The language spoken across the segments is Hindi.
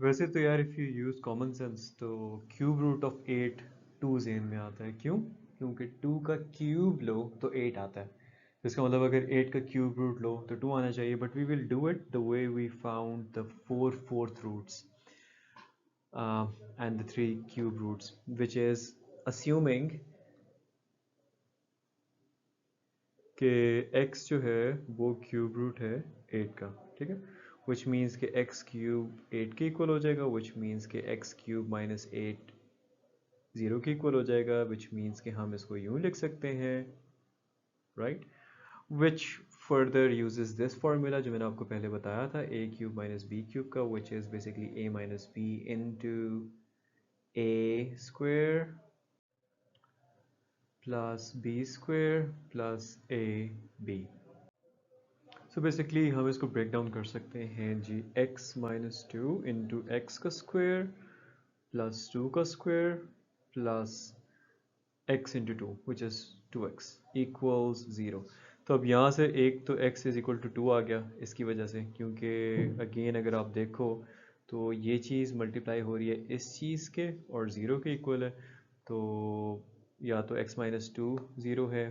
वैसे तो यार if you use common sense तो क्यूब रूट ऑफ 8 2 जेन में आता है। क्यों? क्योंकि 2 का क्यूब लो तो 8 आता है। इसका मतलब अगर 8 का क्यूब रूट लो तो 2 आना चाहिए, but we will do it the way we found the 4 fourth roots and the 3 cube roots, which is assuming कि x जो है वो क्यूब रूट है 8 का, ठीक है, which means कि x क्यूब 8 के इक्वल हो जाएगा, which means कि x क्यूब माइनस 8 0 के इक्वल हो जाएगा, which means कि हम इसको यूँ लिख सकते हैं, right, which further uses this formula जो मैंने आपको पहले बताया था, a cube minus b cube का, which is basically a minus b into a square plus b square plus a b. So basically हम इसको ब्रेक डाउन कर सकते हैं जी, x minus two into x का स्क्वायर प्लस 2 का square plus x into two which is 2x equals 0। तो अब यहाँ से एक तो x इज इक्वल टू 2 आ गया इसकी वजह से, क्योंकि अगेन अगर आप देखो तो ये चीज़ मल्टीप्लाई हो रही है इस चीज़ के और 0 के इक्वल है, तो या तो x माइनस टू 0 है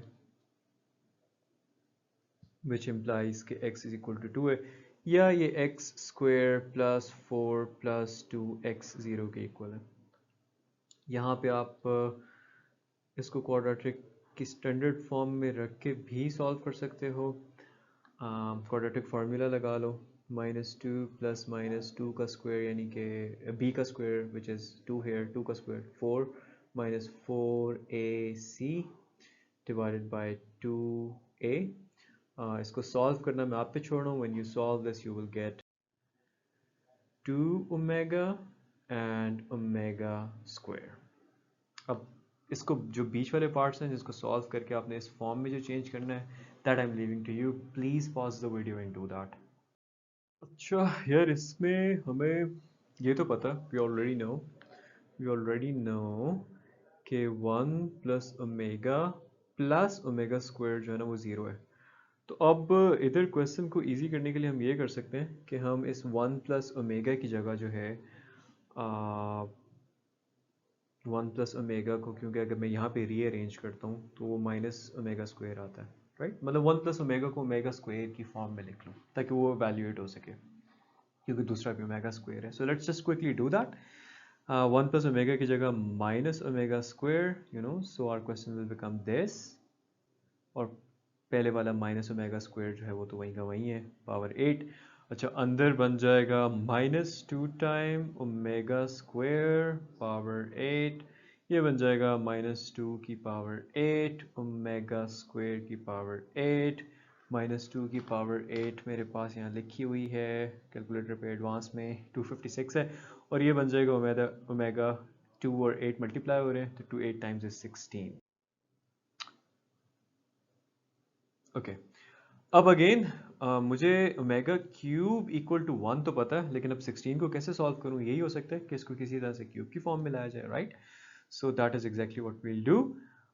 which implies कि x is equal to 2 है, या ये x square plus 4 plus 2x 0 के इक्वल है। यहाँ पे आप इसको क्वाड्रेटिक की स्टैंडर्ड फॉर्म में रख के भी सॉल्व कर सकते हो। क्वाड्रेटिक फार्मूला लगा लो, minus two plus minus two का स्क्वायर यानी कि b का स्क्वायर विच इज़ 2 हेयर, 2 का square 4 minus 4ac divided by 2a। इसको सॉल्व करना मैं आप पे छोड़ रहा हूँ। When you solve this you will get 2 omega and omega square. अब इसको जो बीच वाले पार्ट्स हैं जिसको सॉल्व करके आपने इस फॉर्म में जो चेंज करना है, that I am leaving to you, please pause the video and do that. अच्छा यार, इसमें हमें ये तो पता, वी ऑलरेडी नो कि 1 प्लस ओमेगा स्क्वायर जो है ना वो 0 है। तो अब इधर क्वेश्चन को इजी करने के लिए हम ये कर सकते हैं कि हम इस 1 प्लस ओमेगा की जगह जो है 1 प्लस ओमेगा को, क्योंकि अगर मैं यहाँ पे रीअरेंज करता हूँ तो वो माइनस ओमेगा स्क्वायर आता है, राइट, मतलब 1 प्लस ओमेगा को ओमेगा स्क्वायर की फॉर्म में लिख लो ताकि वो वैल्यूएट हो सके, क्योंकि दूसरा भी ओमेगा स्क्वायर है। So let's just quickly do that. 1 plus omega की जगह minus omega square, you know, so our question will become this, और पहले वाला माइनस ओमेगा स्क्वायर जो है वो तो वहीं का वहीं है, पावर 8। अच्छा, अंदर बन जाएगा minus two time omega square power 8, ये बन जाएगा माइनस टू की पावर 8 ओमेगा स्क्वायर की पावर 8, माइनस टू की पावर 8 मेरे पास यहाँ लिखी हुई है कैलकुलेटर पे एडवांस में 256 है, और ये बन जाएगा ओमेगा ओमेगा 2 और 8 मल्टीप्लाई हो रहे हैं तो 2 8 टाइम्स इज 16। ओके, अब अगेन मुझे ओमेगा क्यूब इक्वल टू 1 तो पता है, लेकिन अब 16 को कैसे सॉल्व करूँ, यही हो सकता है कि इसको किसी तरह से क्यूब की फॉर्म में लाया जाए, right. So that is exactly what we'll do.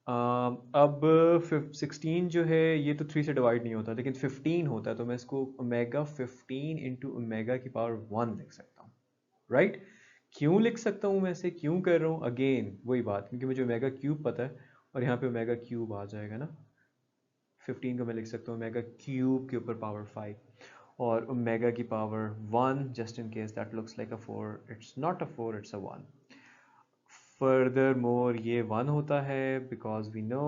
अब 16 जो है ये तो 3 से डिवाइड नहीं होता, लेकिन 15 होता है, तो मैं इसको ओमेगा 15 इंटू ओमेगा की पावर 1 लिख सकता हूँ, राइट। क्यों लिख सकता हूँ मैं इसे, क्यों कर रहा हूँ, अगेन वही बात, क्योंकि मुझे ओमेगा क्यूब पता है और यहाँ पे ओमेगा क्यूब आ जाएगा ना। 15 को मैं लिख सकता हूँ ओमेगा क्यूब के ऊपर पावर 5 और ओमेगा की power 1, just in case that looks like a 4, it's not a 4, it's a 1। Further more ये 1 होता है बिकॉज वी नो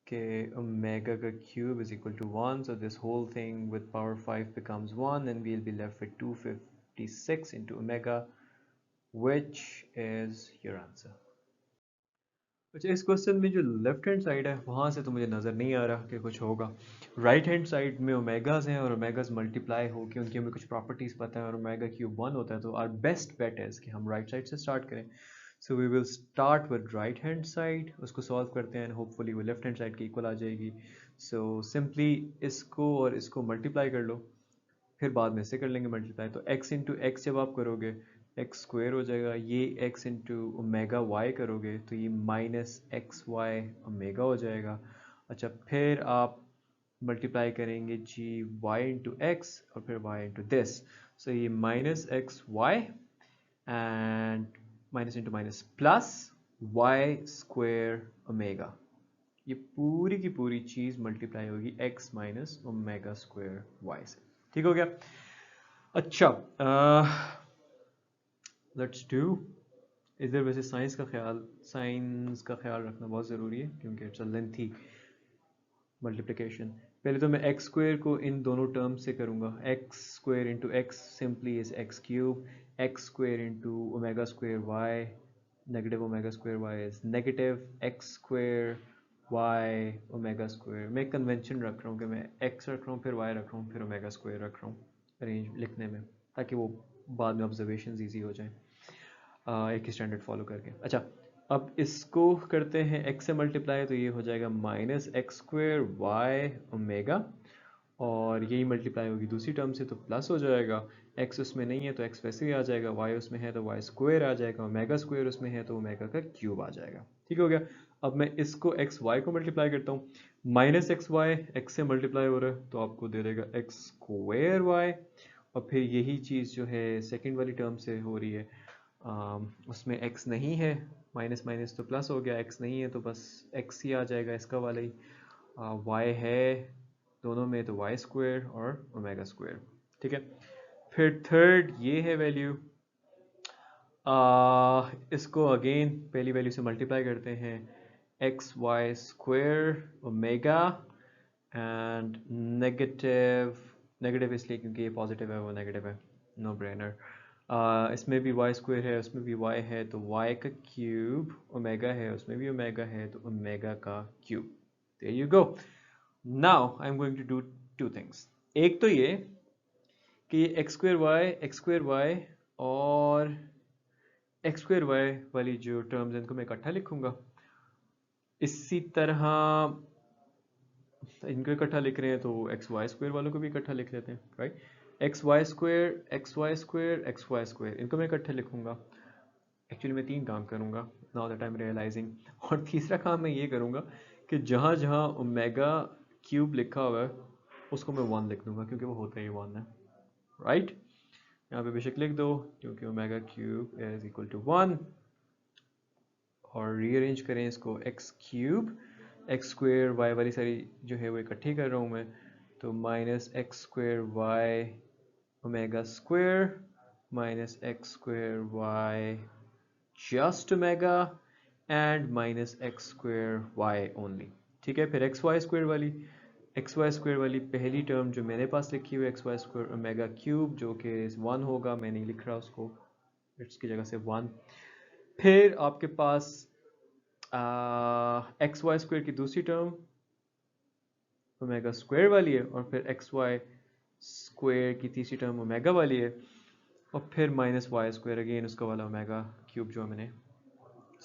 कि ओमेगा का cube is equal to 1, so this whole thing with power 5 becomes 1 and we'll be left with 256 into omega, which is your answer। अच्छा, इस क्वेश्चन में जो लेफ्ट हैंड साइड है वहाँ से तो मुझे नज़र नहीं आ रहा कि कुछ होगा। राइट हैंड साइड में ओमेगाज हैं और ओमेगाज मल्टीप्लाई हो के उनकी हमें कुछ प्रॉपर्टीज़ पता है और ओमेगा क्यूब 1 होता है, तो आर बेस्ट बेट है कि हम राइट साइड से स्टार्ट करें। So we will start with right hand side, उसको सॉल्व करते हैं, होपफुली वो लेफ्ट हैंड साइड की इक्वल आ जाएगी। सो सिंपली इसको और इसको मल्टीप्लाई कर लो, फिर बाद में से कर लेंगे मल्टीप्लाई, तो x इंटू एक्स जब आप करोगे एक्स स्क्वायर हो जाएगा, ये x इंटू ओमेगा वाई करोगे तो ये माइनस एक्स वाई ओमेगा हो जाएगा। अच्छा, फिर आप मल्टीप्लाई करेंगे जी वाई इंटू एक्स और फिर वाई इंटू दिस, सो ये minus x y and minus into minus plus y square omega, ये पूरी की पूरी चीज मल्टीप्लाई होगी x minus omega square y से। ठीक हो गया। अच्छा, लेट्स डू, इधर वैसे साइंस का ख्याल रखना बहुत ज़रूरी है क्योंकि इट्स अ लेंथी मल्टीप्लिकेशन। पहले तो मैं एक्स स्क्वायर को इन दोनों टर्म्स से करूँगा, x square into x simply is x cube, x square into omega square y, negative omega square y is negative x square y omega square. मैं कन्वेंशन रख रहा हूँ कि मैं एक्स रख रहा हूँ फिर वाई रख रहा हूँ फिर ओमेगा स्क्वायर रख रहा हूँ अरेंज लिखने में, ताकि वो बाद में ऑब्जर्वेशन ईजी हो जाए एक ही स्टैंडर्ड फॉलो करके। अच्छा, अब इसको करते हैं x से मल्टीप्लाई, तो ये हो जाएगा minus x square y omega, और यही मल्टीप्लाई होगी दूसरी टर्म से तो प्लस हो जाएगा, x उसमें नहीं है तो x वैसे ही आ जाएगा, y उसमें है तो y स्क्वायर आ जाएगा, ओमेगा स्क्वायर उसमें है तो ओमेगा का क्यूब आ जाएगा। ठीक हो गया। अब मैं इसको एक्स वाई को मल्टीप्लाई करता हूँ, माइनस एक्स वाई एक्स से मल्टीप्लाई हो रहा है तो आपको दे देगा एक्स स्क्वायर वाई, और फिर यही चीज़ जो है सेकेंड वाली टर्म से हो रही है, उसमें x नहीं है, माइनस माइनस तो प्लस हो गया, x नहीं है तो बस x ही आ जाएगा इसका वाला ही, y है दोनों में तो y स्क्वायर और ओमेगा स्क्वायर। ठीक है, फिर थर्ड ये है वैल्यू, इसको अगेन पहली वैल्यू से मल्टीप्लाई करते हैं, x y square omega and negative, negative इसलिए क्योंकि ये पॉजिटिव है वो नेगेटिव है, नो ब्रेनर। इसमें भी वाई स्क्वायर है उसमें भी वाई है तो वाई का क्यूब, ओमेगा है उसमें भी ओमेगा है तो ओमेगा का cube. There you go. Now I am going to do two things, एक तो ये कि एक्स स्क्वायर वाई और एक्स स्क्वायर वाई वाली जो टर्म्स हैं इनको मैं इकट्ठा लिखूंगा, इसी तरह इनको इकट्ठा लिख रहे हैं तो एक्स वाई स्क्वायर वालों को भी इकट्ठा लिख लेते हैं, right. X y square x y square x y square, इनको मैं इकट्ठे लिखूंगा। एक्चुअली मैं तीन काम करूंगा now that I am realizing, और तीसरा काम मैं ये करूंगा कि जहाँ जहाँ ओमेगा क्यूब लिखा हुआ है उसको मैं वन लिख दूंगा क्योंकि वो होता ही वन है, राइट। यहाँ पे बेशक लिख दो क्योंकि omega cube is equal to one, और रीअरेंज करें इसको x cube x square y वाली सारी जो है वो इकट्ठी कर रहा हूँ मैं, तो minus x square y omega square minus x square y just omega and minus x square y only. ठीक है, फिर एक्स वाई स्क्वेयर वाली पहली टर्म जो मेरे पास लिखी हुई है x y square omega cube जो कि वन होगा, मैं नहीं लिख रहा उसको, इसकी जगह से वन। फिर आपके पास एक्स वाई स्क्वायर की दूसरी टर्म ओमेगा स्क्वायर वाली है, और फिर एक्स वाई स्क्वायर की तीसरी टर्म ओमेगा वाली है, और फिर माइनस वाई स्क्वायर अगेन उसका वाला ओमेगा क्यूब जो मैंने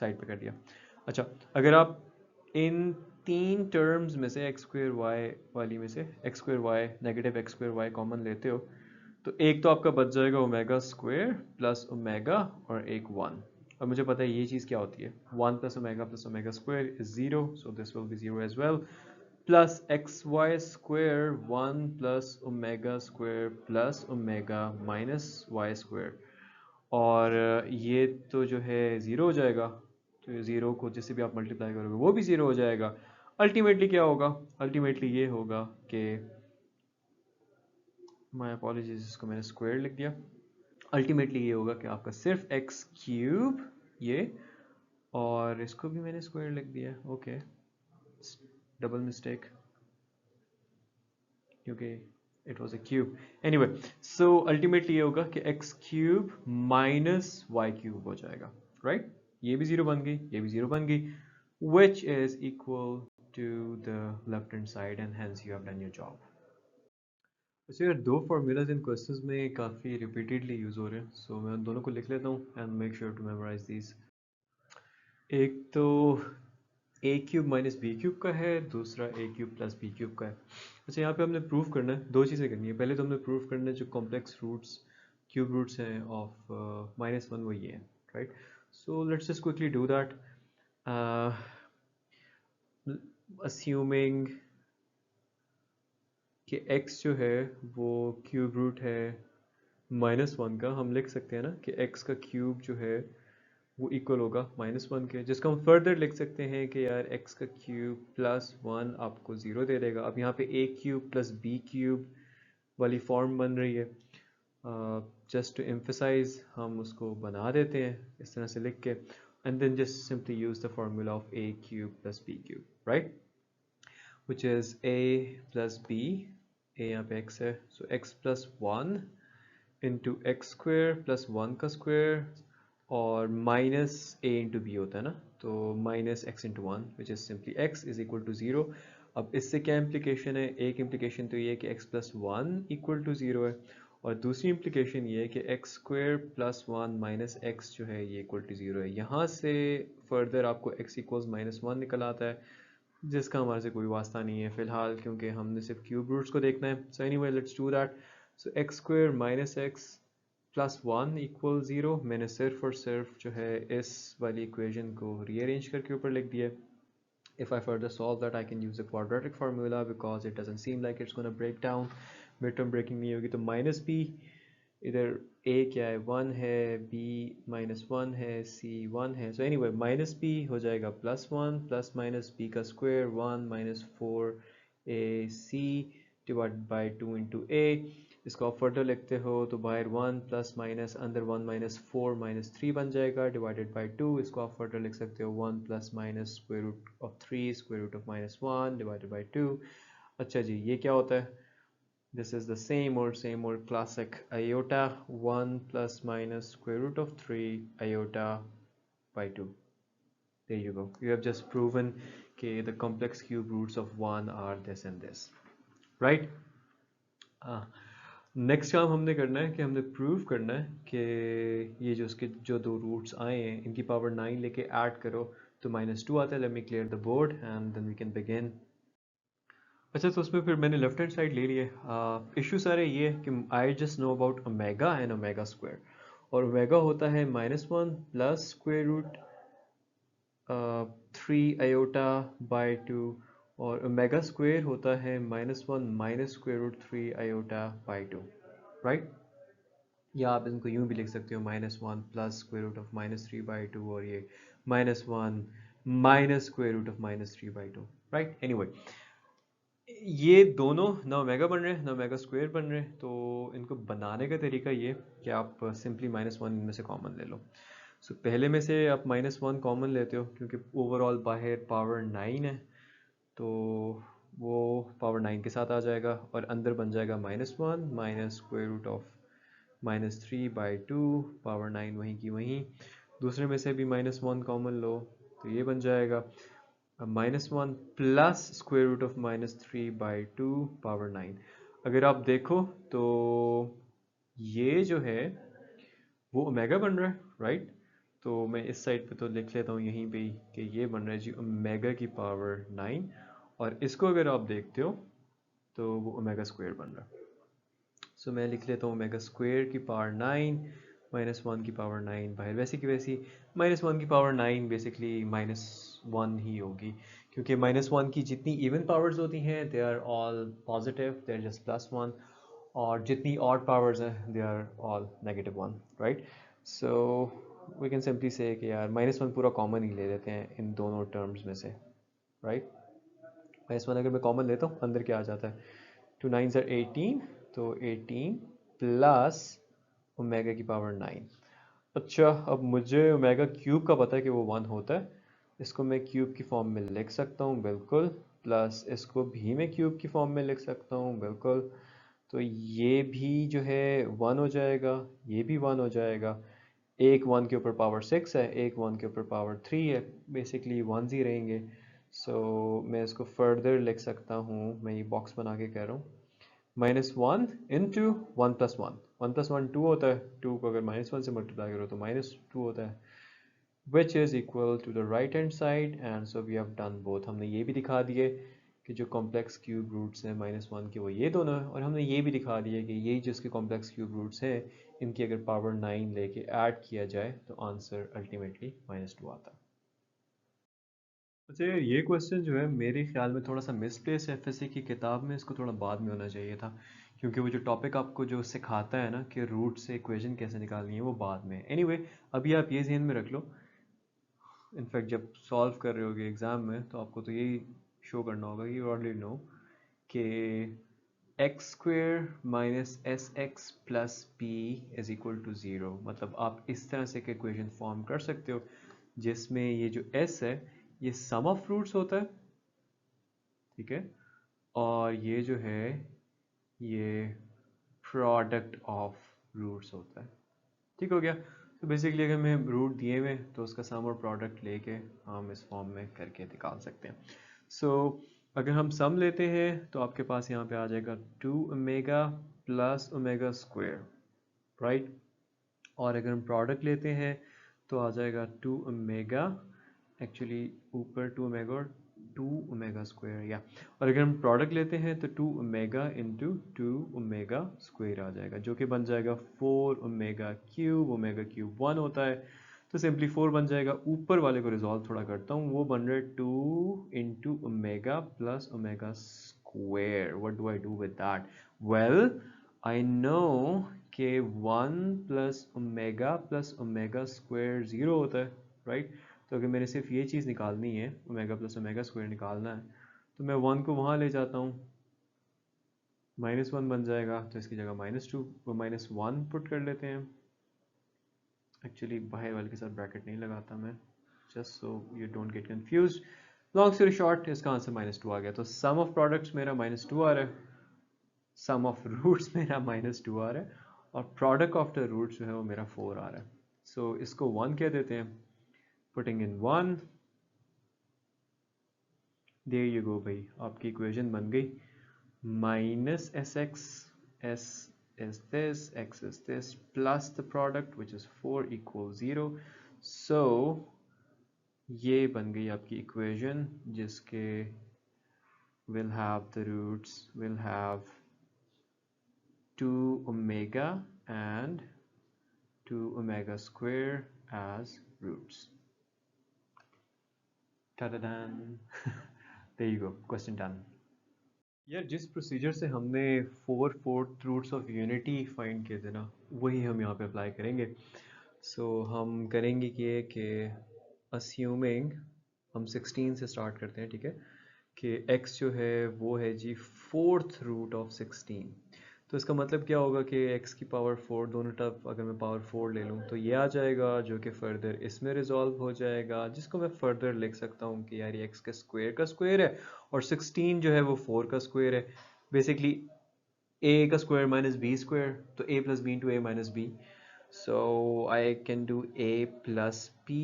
साइड पे कर दिया। अच्छा, अगर आप इन तीन टर्म्स में से एक्स स्क्वायर वाई वाली में से x square y negative x square y common लेते हो तो एक तो आपका बच जाएगा ओमेगा स्क्वायर प्लस ओमेगा और एक वन, और मुझे पता है ये चीज़ क्या होती है, one plus omega square is zero, so this will be zero as well, plus x y square one plus omega square plus omega minus y square, और ये तो जो है ज़ीरो हो जाएगा, तो ज़ीरो को जिससे भी आप मल्टीप्लाई करोगे वो भी ज़ीरो हो जाएगा। अल्टीमेटली क्या होगा, अल्टीमेटली ये होगा कि माय अपॉलॉजीज, इसको मैंने स्क्वायर लिख दिया, अल्टीमेटली ये होगा कि आपका सिर्फ एक्स क्यूब ये, और इसको भी मैंने स्क्वायर लिख दिया, ओके डबल मिस्टेक क्योंकि it was a cube, anyway. So ultimately ये होगा कि x cube minus y cube हो जाएगा, राइट। ये भी जीरो बन गई ये भी जीरो बन गई, which is equal to the left hand side and hence you have done your job। वैसे यार दो फार्मूलाज इन क्वेश्चंस में काफ़ी रिपीटेडली यूज़ हो रहे हैं, सो मैं उन दोनों को लिख लेता हूँ and make sure to memorize these. एक तो a cube minus b cube का है, दूसरा a cube plus b cube का है। अच्छा, यहाँ पे हमने प्रूव करना है, दो चीज़ें करनी है, पहले तो हमने प्रूव करना है जो कॉम्प्लेक्स रूट्स क्यूब रूट्स हैं ऑफ माइनस वन वो ये है, right. So let's just quickly do that, assuming कि x जो है वो क्यूब रूट है -1 का, हम लिख सकते हैं ना कि x का क्यूब जो है वो इक्वल होगा -1 के, जिसको हम फर्दर लिख सकते हैं कि यार x का क्यूब +1 आपको 0 दे देगा। अब यहाँ पे a cube plus b cube वाली फॉर्म बन रही है। जस्ट टू एम्फसाइज हम उसको बना देते हैं इस तरह से लिख के, and then just simply use the formula of a cube plus b cube, right, which is a plus b, a यहाँ पे x है, so x plus 1 into x square plus 1 का स्क्वायर और माइनस a into b होता है ना, तो minus x into 1 which is simply x is equal to 0। अब इससे क्या इम्प्लीकेशन है? एक इम्प्लीकेशन तो ये है कि x plus 1 equal to 0 है, और दूसरी इम्प्लीकेशन ये है कि x square plus 1 minus x जो है ये equal to 0 है। यहाँ से फर्दर आपको x equals -1 निकल आता है, जिसका हमारे से कोई वास्ता नहीं है फ़िलहाल, क्योंकि हमने सिर्फ क्यूब रूट्स को देखना है। So anyway let's do that. So x square minus x plus 1 equal 0, मैंने सिर्फ और सिर्फ जो है इस वाली इक्वेशन को रीअरेंज करके ऊपर लिख दिया। If I further solve that, I can use the quadratic formula because it doesn't seem like it's going to break down। Mid term breaking नहीं होगी, तो माइनस बी, इधर a क्या है 1 है, b -1 है, c 1 है, सो एनीवे माइनस b हो जाएगा +1 प्लस माइनस b का square 1 minus 4ac divide by 2 into a। इसको आप फर्दर लिखते हो तो बाहर 1 प्लस माइनस अंदर 1 माइनस 4 माइनस 3 बन जाएगा डिवाइडेड बाई 2। इसको आप फर्दर लिख सकते हो 1 plus minus square root of 3 square root of -1 divided by 2। अच्छा जी, ये क्या होता है? This is the same old classic iota 1 plus minus square root of 3 iota by 2. There you go. You have just proven that the complex cube roots of 1 are this and this. Right? Next काम हमने करना है कि हमने प्रूव करना है कि ये जो उसके जो दो रूट्स आए हैं इनकी पावर 9 लेके ऐड करो तो -2 आता है। Let me clear the board and then we can begin. अच्छा, तो उसमें फिर मैंने लेफ्ट हैंड साइड ले लिए। इशू सारे ये है कि I just know about omega and omega square, और ओमेगा होता है -1 plus square root 3 iota by 2, और ओमेगा स्क्वायर होता है -1 minus square root 3 iota by 2, right. या आप इनको यूं भी लिख सकते हो -1 प्लस स्क्वायर रूट ऑफ -3/2, और ये -1 minus square root of -3/2, right. Anyway ये दोनों ना ओमेगा बन रहे हैं ना ओमेगा स्क्वायर बन रहे हैं, तो इनको बनाने का तरीका ये कि आप सिंपली -1 इनमें से कॉमन ले लो। सो पहले में से आप -1 कॉमन लेते हो क्योंकि ओवरऑल बाहर पावर 9 है, तो वो पावर 9 के साथ आ जाएगा और अंदर बन जाएगा -1 minus square root of -3/2 power 9 वहीं की वहीं। दूसरे में से भी -1 कॉमन लो तो ये बन जाएगा -1 plus square root of -3/2 power 9। अगर आप देखो तो ये जो है वो ओमेगा बन रहा है, राइट। तो मैं इस साइड पे तो लिख लेता हूँ यहीं पे कि ये बन रहा है जी ओमेगा की पावर 9, और इसको अगर आप देखते हो तो वो ओमेगा स्क्वायर बन रहा है। सो मैं लिख लेता हूँ ओमेगा स्क्वायर की पावर 9 -1 की पावर 9 बाहर वैसे की वैसी -1 की पावर 9 बेसिकली -1 ही होगी, क्योंकि -1 की जितनी इवन पावर्स होती हैं they are all positive, they are just +1, और जितनी ऑड पावर्स हैं they are all -1, right. So we can simply say कि यार -1 पूरा कॉमन ही ले लेते हैं इन दोनों टर्म्स में से, राइट। -1 अगर मैं कॉमन लेता हूँ अंदर क्या आ जाता है, 2 9s are 18, तो 18 प्लस ओमेगा की पावर 9। अच्छा, अब मुझे ओमेगा क्यूब का पता है कि वो 1 होता है, इसको मैं क्यूब की फॉर्म में लिख सकता हूँ बिल्कुल, प्लस इसको भी मैं क्यूब की फॉर्म में लिख सकता हूँ बिल्कुल। तो ये भी जो है 1 हो जाएगा, ये भी 1 हो जाएगा। एक 1 के ऊपर पावर 6 है, एक 1 के ऊपर पावर 3 है, बेसिकली 1s ही रहेंगे। सो मैं इसको फर्दर लिख सकता हूँ, मैं ये बॉक्स बना के कह रहा हूँ -1 इंटू 1 + 1, 1 + 1 2 होता है, 2 को अगर -1 से मल्टीप्लाई करो तो -2 होता है, which is equal to the right hand side. And so we have done both. हमने ये भी दिखा दिए कि जो कॉम्प्लेक्स क्यूब रूट्स हैं -1 के वो ये दोनों हैं, और हमने ये भी दिखा दिया कि यही जिसके कॉम्प्लेक्स क्यूब रूट्स हैं इनकी अगर पावर 9 लेके ऐड किया जाए तो आंसर अल्टीमेटली -2 आता है। अच्छा यार, ये क्वेश्चन जो है मेरे ख्याल में थोड़ा सा मिसप्लेस है। एफएससी की किताब में इसको थोड़ा बाद में होना चाहिए था, क्योंकि वो जो टॉपिक आपको जो सिखाता है ना कि रूट से इक्वेशन कैसे निकालनी है, वो बाद में। एनीवे अभी आप ये ज़हन में रख लो, इनफैक्ट जब सॉल्व कर रहे होगे एग्ज़ाम में तो आपको तो यही शो करना होगा कि यू ऑलरेडी नो कि x square minus s x plus p is equal to zero. मतलब आप इस तरह से एक इक्वेशन फॉर्म कर सकते हो जिसमें ये जो एस है ये सम ऑफ रूट्स होता है, ठीक है, और ये जो है ये प्रोडक्ट ऑफ रूट्स होता है। ठीक हो गया। तो बेसिकली अगर हमें रूट दिए हुए तो उसका सम और प्रोडक्ट लेके हम इस फॉर्म में करके निकाल सकते हैं। सो अगर हम सम लेते हैं तो आपके पास यहाँ पे आ जाएगा 2 omega plus omega square, right. और अगर हम प्रोडक्ट लेते हैं तो आ जाएगा 2 ओमेगा, एक्चुअली ऊपर 2 ओमेगा और 2 ओमेगा स्क्वायर, या और अगर हम प्रोडक्ट लेते हैं तो 2 ओमेगा इंटू 2 ओमेगा स्क्वायर आ जाएगा, जो कि बन जाएगा 4 ओमेगा क्यूब 1 होता है। तो सिंपली 4 बन जाएगा। ऊपर वाले को रिजॉल्व थोड़ा करता हूँ, वो बन रहा है 2 into omega plus omega square. What do I do with that? Well, I know कि 1 प्लस ओमेगा स्क्वायर 0 होता है, राइट। तो अगर मैंने सिर्फ ये चीज़ निकालनी है, ओमेगा प्लस ओमेगा स्क्वायर निकालना है, तो मैं 1 को वहाँ ले जाता हूँ, -1 बन जाएगा, तो इसकी जगह -2 वो -1 पुट कर लेते हैं। एक्चुअली बाहर वाले के साथ ब्रैकेट नहीं लगाता मैं, just so you don't get confuse. Long story short, इसका आंसर -2 आ गया। तो सम ऑफ प्रोडक्ट्स मेरा -2 आ रहा है, सम ऑफ रूट्स मेरा -2 आ रहा है, और प्रोडक्ट ऑफ द रूट्स जो है वो मेरा 4 आ रहा है। सो इसको 1 कह देते हैं, putting in 1, there you go भाई, आपकी इक्वेशन बन गई। Minus s x, s is this, x is this, plus the product which is 4 equals 0. So ये बन गई आपकी इक्वेशन जिसके will have the roots, will have 2 omega and 2 omega square as roots. Ta-da-dan! There you go, question done. यार, जिस प्रोसीजर से हमने 4 रूट्स ऑफ यूनिटी फाइंड किए थे ना, वही हम यहाँ पे अप्लाई करेंगे। सो हम करेंगे कि अस्यूमिंग हम 16 से स्टार्ट करते हैं, ठीक है, कि x जो है वो है जी 4th रूट ऑफ 16। तो इसका मतलब क्या होगा कि x की पावर 4, दोनों तरफ अगर मैं पावर 4 ले लूँ तो ये आ जाएगा, जो कि फर्दर इसमें रिजॉल्व हो जाएगा, जिसको मैं फर्दर लिख सकता हूँ कि यार ये x के स्क्वायर का स्क्वायर है, और 16 जो है वो 4 का स्क्वायर है। बेसिकली a का स्क्वायर माइनस बी स्क्वायर, तो a plus b into a minus b. So I can do a plus p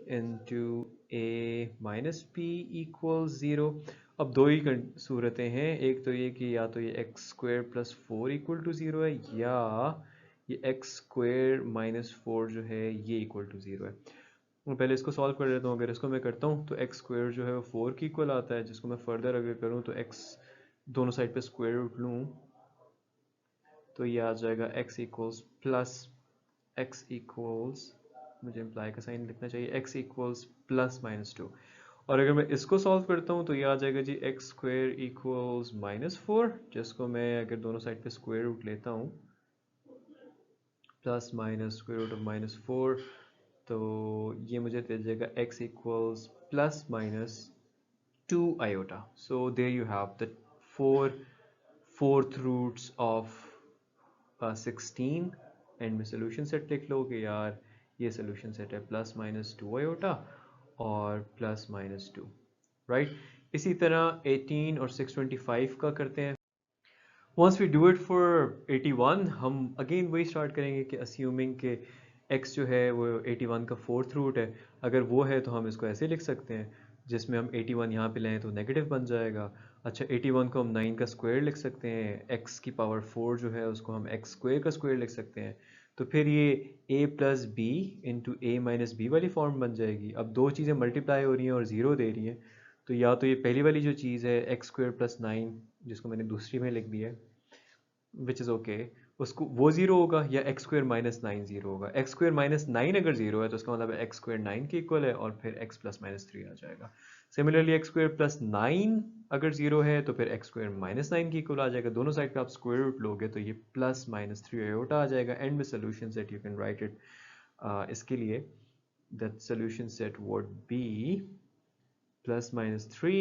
into a minus p equals 0. अब दो ही सूरतें हैं, एक तो ये कि या तो ये x square plus 4 equal to 0 है, या ये एक्स स्क्वायर माइनस 4 जो है ये इक्वल टू 0 है। मैं पहले इसको सॉल्व कर लेता हूँ। अगर इसको मैं करता हूँ तो एक्स स्क्वायर जो है वो 4 की इक्वल आता है, जिसको मैं फर्दर अगर करूँ तो एक्स दोनों साइड पे स्क्वायर रूट लूँ तो ये आ जाएगा x equals plus x equals, मुझे इम्प्लाई का साइन लिखना चाहिए, x इक्वल्स प्लस -2। और अगर मैं इसको सॉल्व करता हूँ तो ये आ जाएगा जी एक्स स्क्वायर इक्वल्स -4, जिसको मैं अगर दोनों साइड पे स्क्वायर रूट लेता हूँ, plus minus square root of -4, तो ये मुझे दे जाएगा x equals plus -2 iota. So there you have the 4th roots of 16, and में सोल्यूशन सेट लिख लो कि यार ये सोल्यूशन सेट है +-2 आयोटा और +-2, राइट। इसी तरह 18 और 625 का करते हैं। Once we do it for 81, हम अगेन वही स्टार्ट करेंगे कि अस्यूमिंग के x जो है वो 81 का 4th रूट है। अगर वो है तो हम इसको ऐसे लिख सकते हैं, जिसमें हम 81 यहाँ पे लें तो नेगेटिव बन जाएगा। अच्छा, 81 को हम 9 का स्क्वायर लिख सकते हैं, x की पावर 4 जो है उसको हम x स्क्वायर का स्क्वायर लिख सकते हैं। तो फिर ये a plus b into a minus b वाली फॉर्म बन जाएगी। अब दो चीज़ें मल्टीप्लाई हो रही हैं और ज़ीरो दे रही हैं, तो या तो ये पहली वाली जो चीज़ है x स्क्वायर प्लस 9, जिसको मैंने दूसरी में लिख दिया है, विच इज़ ओके, उसको वो जीरो होगा, या x square minus nine zero होगा। एक्स स्क्वायर माइनस नाइन अगर जीरो है तो उसका मतलब एक्स स्क्वायर नाइन के इक्वल है, और फिर एक्स प्लस माइनस थ्री आ जाएगा। Similarly x square plus nine अगर जीरो है तो फिर एक्स स्क्वायर माइनस नाइन के इक्वल आ जाएगा। दोनों साइड पे आप स्क्वायर रूट लोगे तो ये प्लस माइनस थ्री आयोटा आ जाएगा। एंड में solution set you can write it इसके लिए, that solution set would be plus minus three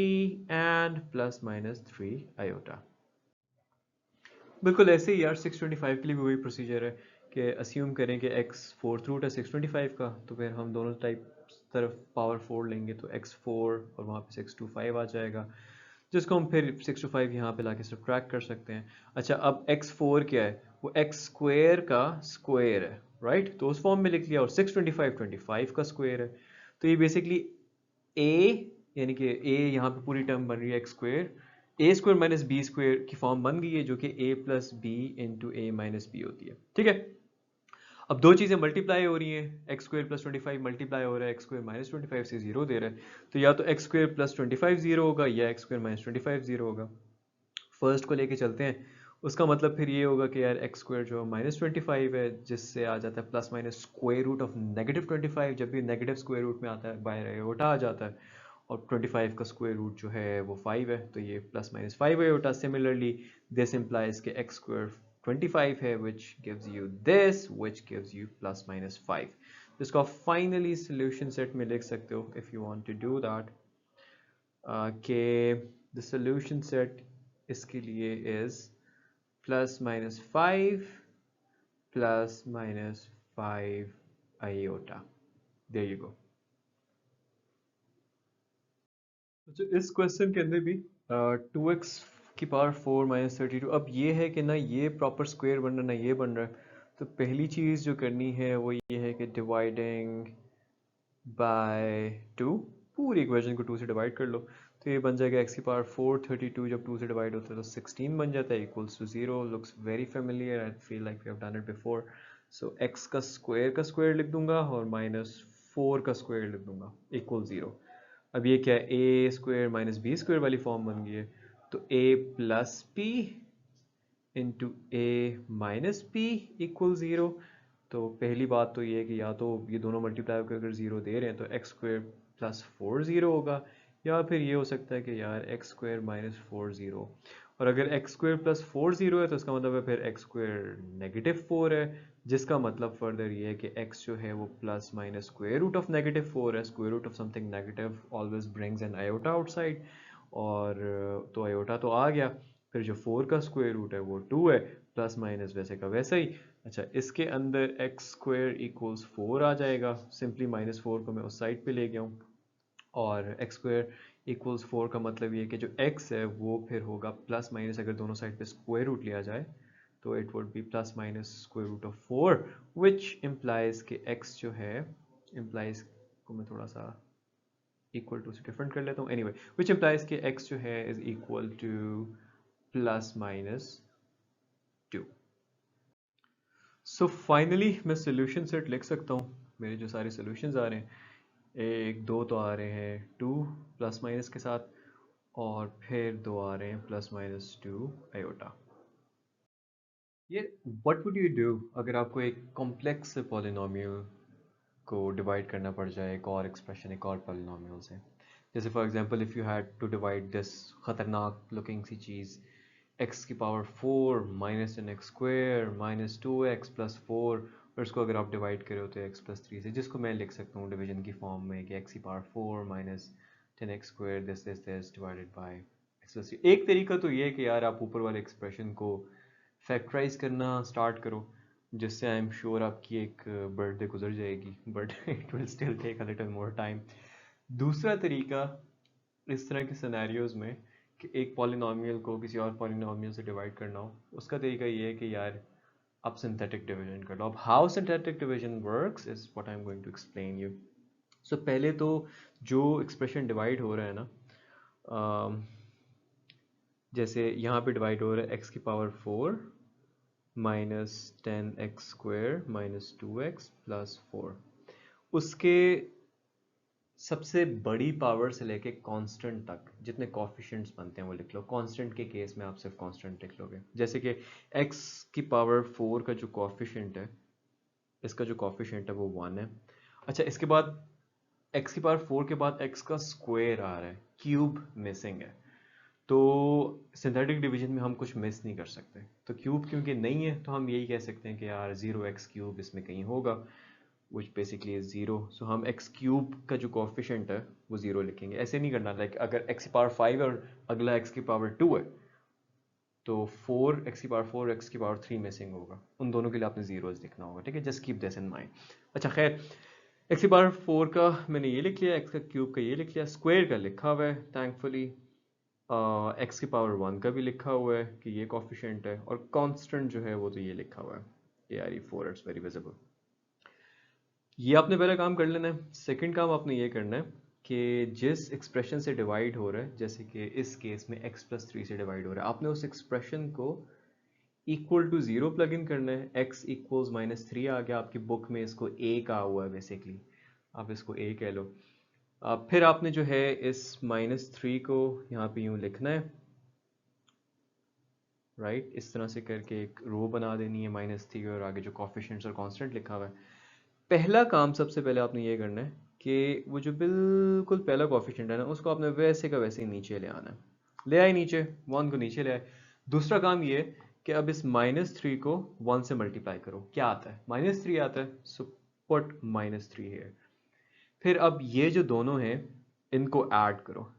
and plus minus three iota. बिल्कुल ऐसे ही यार 625 के लिए भी वही प्रोसीजर है कि अस्यूम करें कि x फोर्थ रूट है 625 का, तो फिर हम दोनों टाइप तरफ पावर 4 लेंगे तो x4 और वहाँ पे 625 आ जाएगा, जिसको हम फिर 625 यहाँ पे लाके सब्ट्रैक्ट कर सकते हैं। अच्छा, अब x4 क्या है, वो x स्क्वायर का स्क्वायर है, राइट, तो उस फॉर्म में लिख लिया, और 625 25 का स्क्वायर है। तो ये बेसिकली a, यानी कि a यहाँ पे पूरी टर्म बन रही है x square, a square minus b square की फॉर्म बन गई है, जो कि a plus b into a minus b होती है। ठीक है, अब दो चीज़ें मल्टीप्लाई हो रही हैं, एक्स स्क्वायर प्लस 25 मल्टीप्लाई हो रहा है एक्स स्क्वायर माइनस 25 से जीरो दे रहा है, तो या तो एक्स स्क्वायर प्लस 25 जीरो होगा या एक्स स्क्वायर माइनस 25 जीरो होगा। फर्स्ट को लेके चलते हैं, उसका मतलब फिर ये होगा कि यार एक्स स्क्वायर जो माइनस 25 है, जिससे आ जाता है plus minus square root of negative 25, जब भी नेगेटिव स्क्वायर रूट में आता है बाहर आयोटा आ जाता है, और 25 का स्क्वायर रूट जो है वो 5 है, तो ये plus minus 5 iota. Similarly this implies कि एक्स स्क्वायर 25 है, which gives you this, which gives you plus minus 5। जिसको आप फाइनली सॉल्यूशन सेट में लिख सकते हो if you want to do that, कि the solution set इसके लिए is plus minus 5 plus minus 5 iota। there you go। अच्छा, इस क्वेश्चन के अंदर भी 2x की पावर 4 माइनस 32, अब ये है कि ना ये प्रॉपर स्क्वायर बन रहा है ना ये बन रहा है, तो पहली चीज़ जो करनी है वो ये है कि डिवाइडिंग बाय 2, पूरी इक्वेशन को 2 से डिवाइड कर लो, तो ये बन जाएगा x की पावर 4 32, जब 2 से डिवाइड होता है तो 16 बन जाता है, equals to 0। Looks very familiar, I feel like we have done it before. So x का स्क्वायर लिख दूंगा और माइनस 4 का स्क्वायर लिख दूंगा, इक्वल 0। अब ये क्या है, ए स्क्वायर माइनस बी स्क्वायर वाली फॉर्म बन गई है, तो a plus P into a minus P equal 0। तो पहली बात तो ये है कि या तो ये दोनों मल्टीप्लाई होकर अगर 0 दे रहे हैं तो एक्स स्क्वायर प्लस 4 0 होगा, या फिर ये हो सकता है कि यार एक्स स्क्वायर माइनस 4 0। और अगर एक्स स्क्वायर प्लस 4 0 है तो इसका मतलब है फिर एक्स स्क्वायर नेगेटिव 4 है, जिसका मतलब फर्दर ये है कि x जो है वो plus minus square root of negative 4 है। Square root of something negative always brings an iota outside, और तो आयोटा तो आ गया, फिर जो 4 का स्क्वायर रूट है वो 2 है, प्लस माइनस वैसे का वैसा ही। अच्छा, इसके अंदर एक्स स्क्वायर इक्वल्स 4 आ जाएगा, सिंपली माइनस 4 को मैं उस साइड पे ले गया हूँ, और एक्स स्क्वायर इक्वल्स 4 का मतलब ये है कि जो x है वो फिर होगा प्लस माइनस, अगर दोनों साइड पे स्क्वायर रूट लिया जाए तो it would be plus minus square root of 4, which implies कि x जो है, इम्प्लाइज को मैं थोड़ा सा इक्वल टू से डिफरेंट कर लेता हूँ, एनीवे विच इम्प्लाइज कि x जो है is equal to plus minus 2। So finally मैं सोल्यूशन सेट लिख सकता हूँ, मेरे जो सारे सोल्यूशंस आ रहे हैं, एक दो तो आ रहे हैं 2 प्लस माइनस के साथ, और फिर दो आ रहे हैं प्लस माइनस 2 आयोटा। ये व्हाट वुड यू डू अगर आपको एक कॉम्प्लेक्स पॉलिनोमियल को डिवाइड करना पड़ जाए एक और एक्सप्रेशन, एक और पॉलिनोमियल से। जैसे for example if you had to divide this ख़तरनाक लुकिंग सी चीज़ x की power 4 minus ten x square minus 2x plus 4, और इसको अगर आप डिवाइड करें तो x प्लस 3 से, जिसको मैं लिख सकता हूँ डिवीजन की फॉर्म में कि x की power 4 minus ten x square this divided by x plus 3। एक तरीका तो ये है कि यार आप ऊपर वाले एक्सप्रेशन को फैक्टराइज करना स्टार्ट करो, जिससे आई एम श्योर आपकी एक बर्थडे गुजर जाएगी, but it will still take a little more time. दूसरा तरीका इस तरह के सिनेरियोज में कि एक पॉलिनोमियल को किसी और पॉलिनोमियल से डिवाइड करना हो, उसका तरीका ये है कि यार आप सिंथेटिक डिवीजन कर लो। अब how synthetic division works is what I am going to explain you. So पहले तो जो एक्सप्रेशन डिवाइड हो रहा है ना, जैसे यहाँ पे डिवाइड हो रहा है x की power 4 minus ten x square minus 2x plus 4, उसके सबसे बड़ी पावर से लेके कांस्टेंट तक जितने कॉफिशिएंट्स बनते हैं वो लिख लो। कांस्टेंट के केस में आप सिर्फ कांस्टेंट लिख लोगे, जैसे कि x की पावर 4 का जो कॉफिशिएंट है, इसका जो कॉफिशिएंट है वो 1 है। अच्छा, इसके बाद x की पावर 4 के बाद x का स्क्वायर आ रहा है, क्यूब मिसिंग है। तो सिंथेटिक डिवीजन में हम कुछ मिस नहीं कर सकते, तो क्यूब क्योंकि नहीं है तो हम यही कह सकते हैं कि यार 0x³ इसमें कहीं होगा, which basically is 0। सो हम x³ का जो कोफिशिएंट है वो 0 लिखेंगे। ऐसे नहीं करना, लाइक अगर x की पावर 5 और अगला x की पावर 2 है तो 4 x की पावर 4 x की पावर 3 मिसिंग होगा, उन दोनों के लिए आपने जीरोस लिखना होगा, ठीक है। Just keep this in mind. अच्छा खैर, x की पावर 4 का मैंने ये लिख लिया, x का क्यूब का ये लिख लिया, स्क्वायर का लिखा हुआ है थैंकफुली, x की पावर 1 का भी लिखा हुआ है कि ये कॉफिशिएंट है, और कांस्टेंट जो है वो तो ये लिखा हुआ है, यार ये 4 इट्स वेरी विजिबल। ये आपने पहला काम कर लेना है। सेकंड काम आपने ये करना है कि जिस एक्सप्रेशन से डिवाइड हो रहा है, जैसे कि इस केस में x+3 से डिवाइड हो रहा है, आपने उस एक्सप्रेशन को इक्वल टू 0 प्लग इन करना है। x इक्वल्स -3 आ गया, आपकी बुक में इसको a कहा हुआ है, बेसिकली आप इसको a कह लो। फिर आपने जो है इस -3 को यहाँ पे यूँ लिखना है, राइट, इस तरह से करके एक रो बना देनी है -3 और आगे जो कॉफिशिएंट्स और कांस्टेंट लिखा हुआ है। पहला काम सबसे पहले आपने ये करना है कि वो जो बिल्कुल पहला कॉफिशिएंट है ना, उसको आपने वैसे का वैसे ही नीचे ले आना है। ले आए नीचे, 1 को नीचे ले आए। दूसरा काम ये कि अब इस -3 को 1 से मल्टीप्लाई करो। क्या आता है? -3 आता है, सो पुट -3 हियर। फिर अब ये जो दोनों हैं इनको ऐड करो,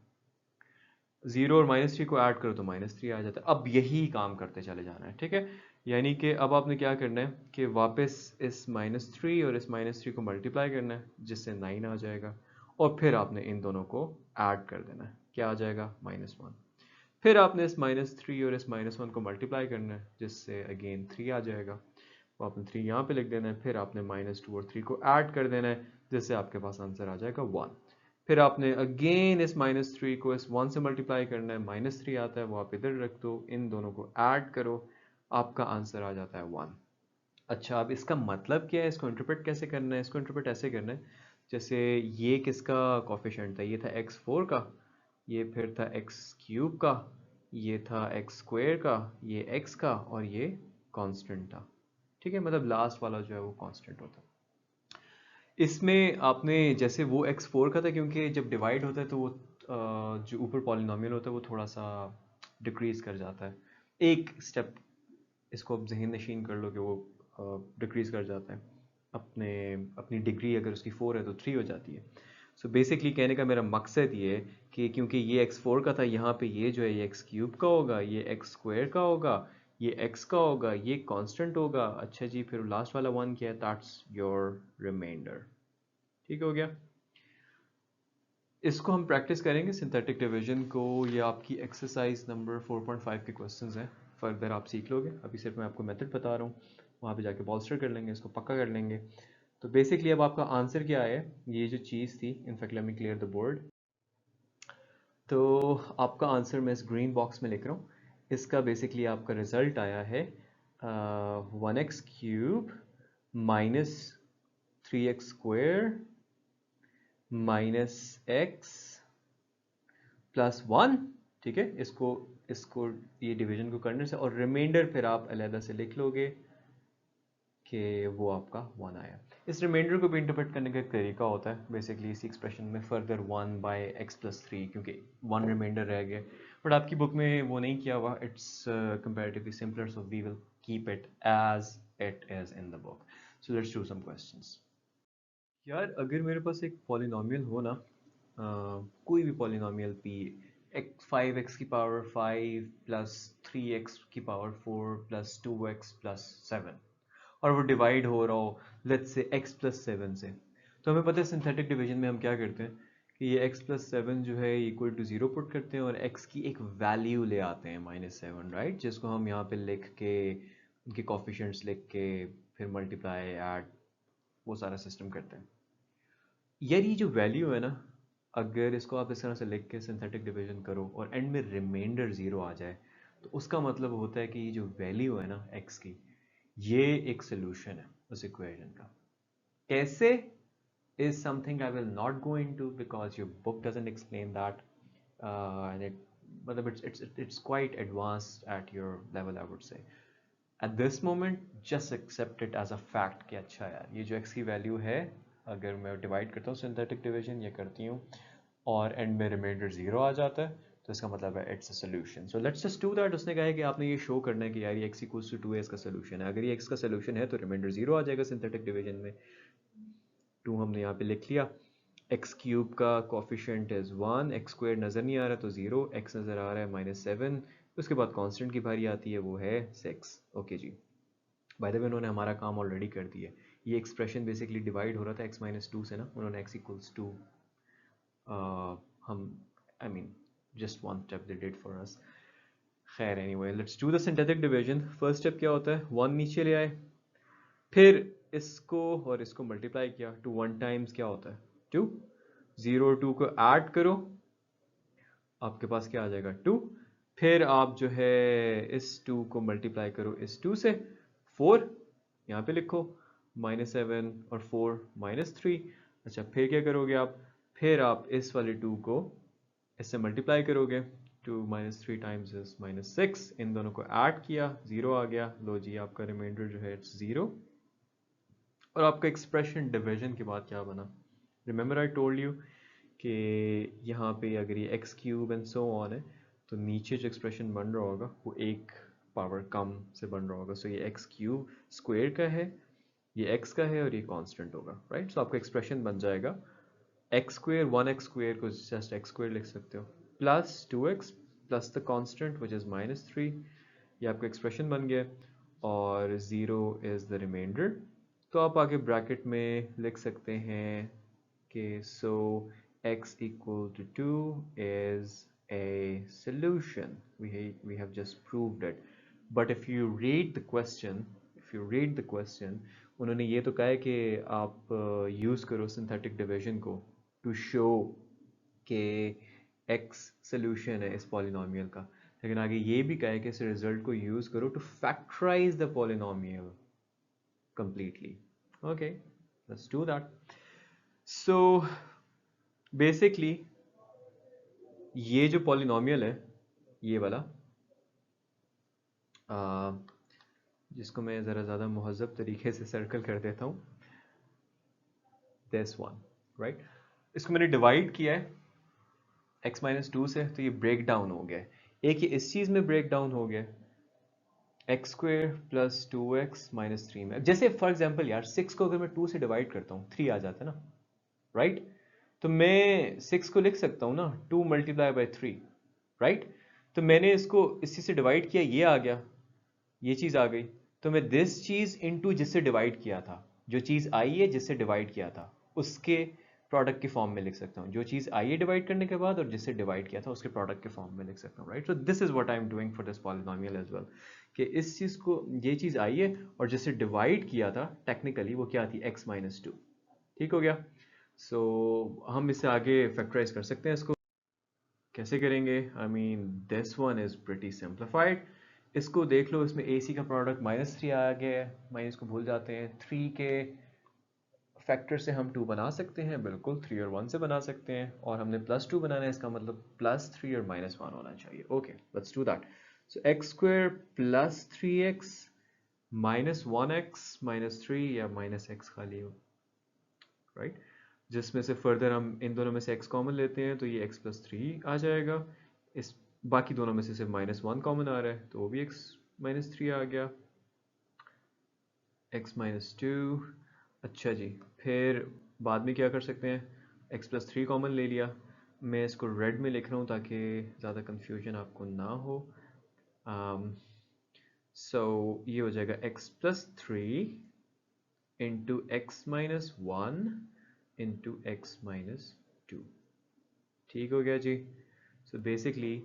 0 और -3 को ऐड करो तो -3 आ जाता है। अब यही काम करते चले जाना है, ठीक है। यानी कि अब आपने क्या करना है कि वापस इस -3 और इस -3 को मल्टीप्लाई करना है, जिससे 9 आ जाएगा, और फिर आपने इन दोनों को ऐड कर देना है। क्या आ जाएगा? -1। फिर आपने इस -3 और इस -1 को मल्टीप्लाई करना है, जिससे अगेन 3 आ जाएगा, वो आपने 3 यहाँ पे लिख देना है। फिर आपने -2 और 3 को ऐड कर देना है, जिससे आपके पास आंसर आ जाएगा 1। फिर आपने अगेन इस -3 को इस 1 से मल्टीप्लाई करना है, -3 आता है, वो आप इधर रख दो, इन दोनों को ऐड करो, आपका आंसर आ जाता है 1। अच्छा, अब इसका मतलब क्या है, इसको इंटरप्रेट कैसे करना है? इसको इंटरप्रेट ऐसे करना है, जैसे ये किसका कोफिशिएंट था? ये था x4 का, ये फिर था x³ का, ये था x² का, ये x का, और ये कांस्टेंट था, ठीक है। मतलब लास्ट वाला जो है वो कांस्टेंट होता है। इसमें आपने जैसे वो x4 का था, क्योंकि जब डिवाइड होता है तो वो जो ऊपर पॉलिनोमियल होता है वो थोड़ा सा डिक्रीज कर जाता है, एक स्टेप इसको आप जहन नशीन कर लो कि वो डिक्रीज कर जाता है। अपने अपनी डिग्री अगर उसकी 4 है तो 3 हो जाती है। सो बेसिकली कहने का मेरा मकसद ये है कि क्योंकि ये x4 का था, यहाँ पे ये जो है ये x³ का होगा, ये x² का होगा, ये x का होगा, ये कांस्टेंट होगा। अच्छा जी, फिर लास्ट वाला 1 क्या है? That's your remainder. ठीक हो गया। इसको हम प्रैक्टिस करेंगे सिंथेटिक डिवीजन को, ये आपकी एक्सरसाइज नंबर 4.5 के क्वेश्चंस हैं। फर्दर आप सीख लोगे, अभी सिर्फ मैं आपको मेथड बता रहा हूँ, वहाँ पे जाके बॉल्स्टर कर लेंगे, इसको पक्का कर लेंगे। तो बेसिकली अब आपका आंसर क्या है, ये जो चीज़ थी, in fact let me clear the board. तो आपका आंसर मैं इस ग्रीन बॉक्स में लिख रहा हूँ। इसका बेसिकली आपका रिजल्ट आया है 1x³ -3x² -x +1, ठीक है। इसको इसको ये डिवीजन को करने से, और रिमाइंडर फिर आप अलहदा से लिख लोगे कि वो आपका 1 आया। इस रिमाइंडर को भी इंटरप्रेट करने का एक तरीका होता है, बेसिकली इसी एक्सप्रेशन में फर्दर 1/x+3, क्योंकि 1 रिमाइंडर रह गया, बट आपकी बुक में वो नहीं किया हुआ, it's comparatively simpler, so we will keep it as it is in the book. So let's do some questions. यार अगर मेरे पास एक पॉलिनोमियल हो ना, कोई भी पॉलिनोमियल p, 5x की पावर 5 प्लस 3x की पावर 4 प्लस 2x प्लस 7, और वो डिवाइड हो रहा हो लेट्स से x+7 से, तो हमें पता है सिंथेटिक डिवीजन में हम क्या करते हैं कि ये x+7 जो है इक्वल टू 0 पुट करते हैं, और x की एक वैल्यू ले आते हैं -7, राइट, जिसको हम यहाँ पे लिख के उनके कॉफिशिएंट्स लिख के फिर मल्टीप्लाई ऐड वो सारा सिस्टम करते हैं। यार ये जो वैल्यू है ना, अगर इसको आप इस तरह से लिख के सिंथेटिक डिवीजन करो और एंड में रिमाइंडर 0 आ जाए, तो उसका मतलब होता है कि ये जो वैल्यू है ना x की, ये एक सोल्यूशन है उस इक्वेशन का। कैसे? is something I will not go into because your book doesn't explain that, and but it's quite advanced at your level, I would say. At this moment, just accept it as a fact कि अच्छा यार ये जो x की वैल्यू है, अगर मैं डिवाइड करता हूँ सिंथेटिक डिवीजन, ये करती हूँ और एंड में रिमाइंडर 0 आ जाता है, तो इसका मतलब है it's a solution. So let's just do that. उसने कहा है कि आपने ये शो करना है कि यार ये x इक्वल्स टू 2 है, इसका सोल्यूशन है. अगर ये x का सोल्यूशन है तो रिमाइंडर 0 आ जाएगा सिंथेटिक डिवीजन में. 2 हमने यहाँ पे लिख लिया. एक्स क्यूब का कोफिशिएंट इज 1, एक्स स्क्वायर नज़र नहीं आ रहा तो 0, एक्स नज़र आ रहा है -7. उसके बाद कांस्टेंट की बारी आती है, वो है 6. ओके जी. बाय द वे उन्होंने हमारा काम ऑलरेडी कर दिया. ये एक्सप्रेशन बेसिकली डिवाइड हो रहा था x-2 से ना, उन्होंने x इक्वल्स टू हम I mean just one step they did for us. खैर anyway, let's do the synthetic division. First step क्या होता है, 1 नीचे ले आए, फिर इसको और इसको मल्टीप्लाई किया. 2 1 टाइम्स क्या होता है 2. 0 और 2 को ऐड करो, आपके पास क्या आ जाएगा 2. फिर आप जो है इस 2 को मल्टीप्लाई करो इस 2 से, 4 यहाँ पे लिखो, -7 और 4 -3. अच्छा, फिर क्या करोगे आप, फिर आप इस वाले 2 को इससे मल्टीप्लाई करोगे. 2 -3 टाइम्स इज -6. इन दोनों को ऐड किया, 0 आ गया. लो जी, आपका रिमाइंडर जो है इट्स 0. और आपका एक्सप्रेशन डिवीजन के बाद क्या बना, रिमेंबर आई टोल्ड यू कि यहाँ पे अगर ये x cube and so on है तो नीचे जो एक्सप्रेशन बन रहा होगा वो एक पावर कम से बन रहा होगा. सो ये एक्स क्यूब स्क्वायर का है, ये एक्स का है और ये कांस्टेंट होगा, राइट. सो आपका एक्सप्रेशन बन जाएगा एक्स स्क्वायर, 1x स्क्वायर को जस्ट एक्स स्क्वायर लिख सकते हो, plus 2x plus the constant which is -3. ये आपका एक्सप्रेशन बन गया और 0 इज़ द रिमाइंडर. तो आप आगे ब्रैकेट में लिख सकते हैं कि सो x equal to 2 is a solution. We have just proved it. But if you read the question, उन्होंने ये तो कहा है कि आप यूज़ करो सिंथेटिक डिवीजन को टू शो कि x सोल्यूशन है इस पॉलिनोमियल का. लेकिन आगे ये भी कहा है कि इस रिजल्ट को यूज़ करो to factorise the polynomial completely. Okay, let's do that. So basically ये जो पॉलिनोमियल है, ये वाला जिसको मैं ज़रा ज़्यादा मुहज़्ज़ब तरीके से सर्कल कर देता हूँ, this one, right? इसको मैंने डिवाइड किया है x-2 से, तो ये ब्रेक डाउन हो गया है. एक ये इस चीज़ में ब्रेक डाउन हो गया एक्स स्क्वायर प्लस 2x -3 में. जैसे फॉर एग्जांपल यार 6 को अगर मैं 2 से डिवाइड करता हूँ 3 आ जाता है ना, राइट. तो मैं 6 को लिख सकता हूँ ना 2 मल्टीप्लाई बाई 3, राइट. तो मैंने इसको इसी से डिवाइड किया, ये आ गया, ये चीज़ आ गई. तो मैं दिस चीज़ इनटू जिससे डिवाइड किया था, जो चीज़ आई है जिससे डिवाइड किया था उसके प्रोडक्ट के फॉर्म में लिख सकता हूँ. जो चीज़ आई है डिवाइड करने के बाद और जिससे डिवाइड किया था उसके प्रोडक्ट के फॉर्म में लिख सकता हूँ, right. So this is what I am doing for this polynomial as well, कि इस चीज़ को, ये चीज़ आई है और जिससे डिवाइड किया था टेक्निकली वो क्या थी x-2. ठीक हो गया. सो हम इससे आगे फैक्टराइज कर सकते हैं. इसको कैसे करेंगे, I mean this one is pretty simplified. इसको देख लो, इसमें AC का प्रोडक्ट -3 आ गया है, माइनस को भूल जाते हैं. 3 के फैक्टर से हम 2 बना सकते हैं, बिल्कुल 3 और 1 से बना सकते हैं, और हमने +2 बनाना है, इसका मतलब +3 और -1 होना चाहिए. Okay, let's do that. So x square plus 3x -1x -3 या -x खाली हो, राइट. जिसमें से फर्दर हम इन दोनों में से x कॉमन लेते हैं तो ये x + 3 आ जाएगा. इस बाकी दोनों में से सिर्फ -1 कॉमन आ रहा है तो वो भी x - 3 आ गया, x - 2. अच्छा जी, फिर बाद में क्या कर सकते हैं, x + 3 कॉमन ले लिया. मैं इसको रेड में लिख रहा हूँ ताकि ज़्यादा कंफ्यूजन आपको ना हो. सो ये हो जाएगा x + 3 into x - 1 into x - 2. ठीक हो गया जी. सो बेसिकली